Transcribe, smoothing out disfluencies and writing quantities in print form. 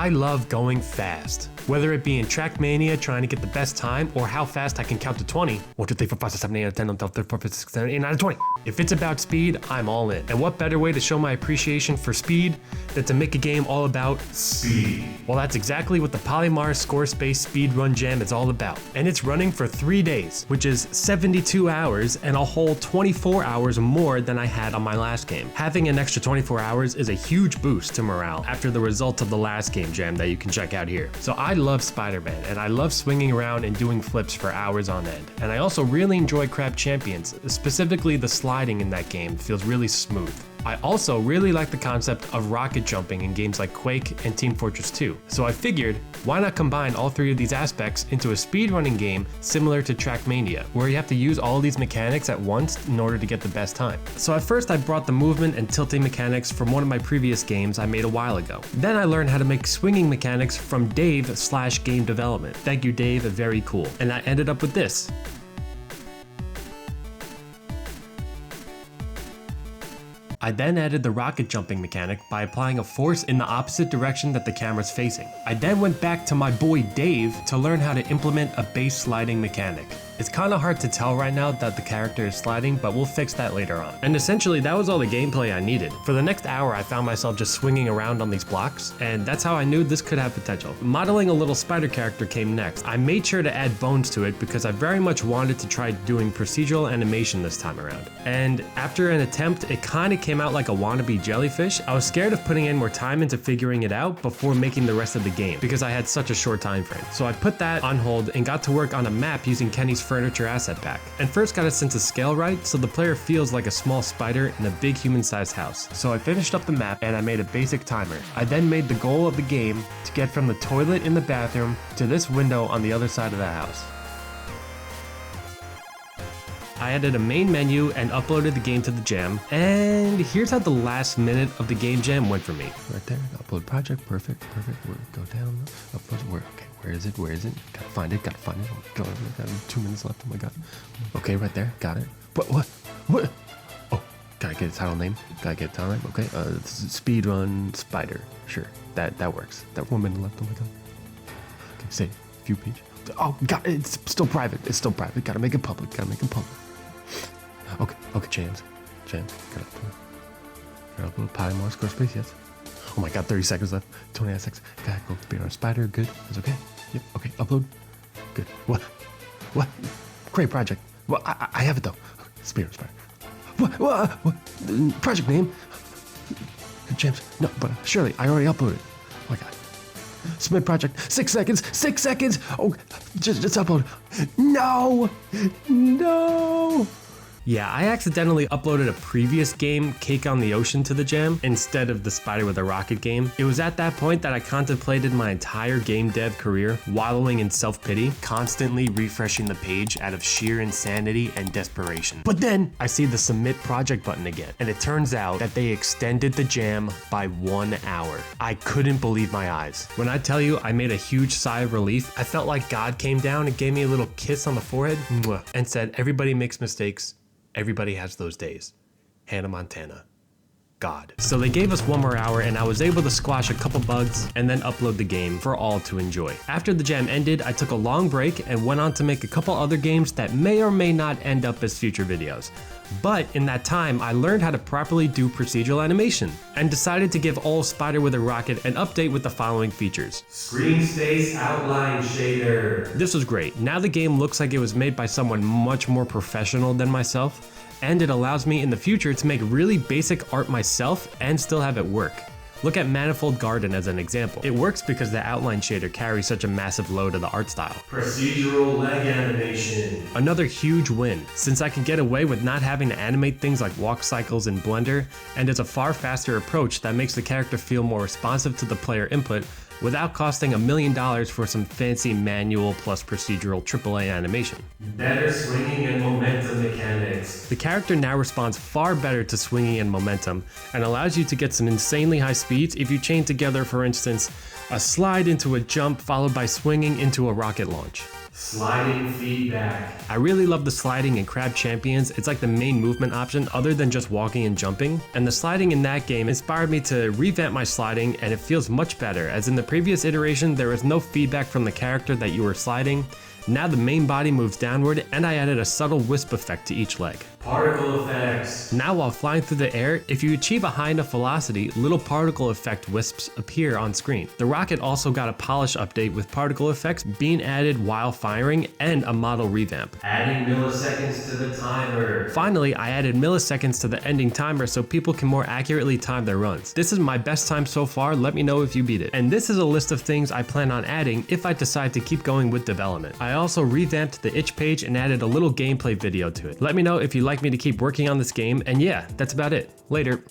I love going fast. Whether it be in Trackmania trying to get the best time or how fast I can count to 20. 1, 2, 3, 4, 5, 6, 7, 8, 9, 10, 11, 12, 13, 14, 15, 16, 17, 18, 19, 20. If it's about speed, I'm all in. And what better way to show my appreciation for speed than to make a game all about speed? Well, that's exactly what the Polymars Squarespace Speedrun Jam is all about. And it's running for 3 days, which is 72 hours and a whole 24 hours more than I had on my last game. Having an extra 24 hours is a huge boost to morale after the results of the last game jam that you can check out here. So I love Spider-Man, and I love swinging around and doing flips for hours on end. And I also really enjoy Crab Champions, specifically the sliding in that game feels really smooth. I also really like the concept of rocket jumping in games like Quake and Team Fortress 2. So I figured, why not combine all three of these aspects into a speedrunning game similar to Trackmania, where you have to use all these mechanics at once in order to get the best time. So at first I brought the movement and tilting mechanics from one of my previous games I made a while ago. Then I learned how to make swinging mechanics from Dave/game development. Thank you, Dave, very cool. And I ended up with this. I then added the rocket jumping mechanic by applying a force in the opposite direction that the camera's facing. I then went back to my boy Dave to learn how to implement a base sliding mechanic. It's kinda hard to tell right now that the character is sliding, but we'll fix that later on. And essentially that was all the gameplay I needed. For the next hour I found myself just swinging around on these blocks, and that's how I knew this could have potential. Modeling a little spider character came next. I made sure to add bones to it because I very much wanted to try doing procedural animation this time around. And after an attempt, it kinda came out like a wannabe jellyfish. I was scared of putting in more time into figuring it out before making the rest of the game because I had such a short time frame. So I put that on hold and got to work on a map using Kenny's furniture asset pack. And first got a sense of scale right so the player feels like a small spider in a big human-sized house. So I finished up the map and I made a basic timer. I then made the goal of the game to get from the toilet in the bathroom to this window on the other side of the house. I added a main menu and uploaded the game to the jam, and here's how the last minute of the game jam went for me. Right there, upload project, perfect. We'll go down, upload, okay, where is it? Gotta find it. Got 2 minutes left, oh my god. Okay, right there, got it. What? Oh, gotta get a title name, okay, Speedrun Spider, sure, that works. That 1 minute left, oh my god. Okay, save, view page. Oh, got it, it's still private, gotta make it public. Okay, James, gotta upload Polymars Squarespace, yes. Oh my god, 30 seconds left, 29 seconds, gotta go Speedrun Spider, good, that's okay, yep, okay, upload, good, what, great project, well, I have it though, okay, Speedrun Spider, what, project name, James, no, but surely, I already uploaded, oh my god. Submit project, 6 seconds, oh, just upload, no. Yeah, I accidentally uploaded a previous game, Cake on the Ocean, to the jam instead of the Spider with a Rocket game. It was at that point that I contemplated my entire game dev career, wallowing in self-pity, constantly refreshing the page out of sheer insanity and desperation. But then I see the submit project button again, and it turns out that they extended the jam by 1 hour. I couldn't believe my eyes. When I tell you I made a huge sigh of relief, I felt like God came down and gave me a little kiss on the forehead and said, everybody makes mistakes. Everybody has those days. Hannah Montana. God. So they gave us 1 more hour and I was able to squash a couple bugs and then upload the game for all to enjoy. After the jam ended, I took a long break and went on to make a couple other games that may or may not end up as future videos. But in that time, I learned how to properly do procedural animation and decided to give all Spider with a Rocket an update with the following features. Screen space outline shader. This was great. Now the game looks like it was made by someone much more professional than myself, and it allows me in the future to make really basic art myself and still have it work. Look at Manifold Garden as an example. It works because the outline shader carries such a massive load of the art style. Procedural leg animation. Another huge win, since I can get away with not having to animate things like walk cycles in Blender, and it's a far faster approach that makes the character feel more responsive to the player input without costing $1 million for some fancy manual plus procedural AAA animation. Better swinging and momentum mechanics. The character now responds far better to swinging and momentum and allows you to get some insanely high speeds if you chain together, for instance, a slide into a jump followed by swinging into a rocket launch. Sliding feedback. I really love the sliding in Crab Champions. It's like the main movement option other than just walking and jumping. And the sliding in that game inspired me to revamp my sliding, and it feels much better, as in the previous iteration there was no feedback from the character that you were sliding. Now the main body moves downward, and I added a subtle wisp effect to each leg. Particle effects. Now while flying through the air, if you achieve a high enough velocity, little particle effect wisps appear on screen. The rocket also got a polish update with particle effects being added while firing and a model revamp. Adding milliseconds to the timer. Finally, I added milliseconds to the ending timer so people can more accurately time their runs. This is my best time so far, let me know if you beat it. And this is a list of things I plan on adding if I decide to keep going with development. I also revamped the itch page and added a little gameplay video to it. Let me know if you'd like me to keep working on this game, and yeah, that's about it. Later.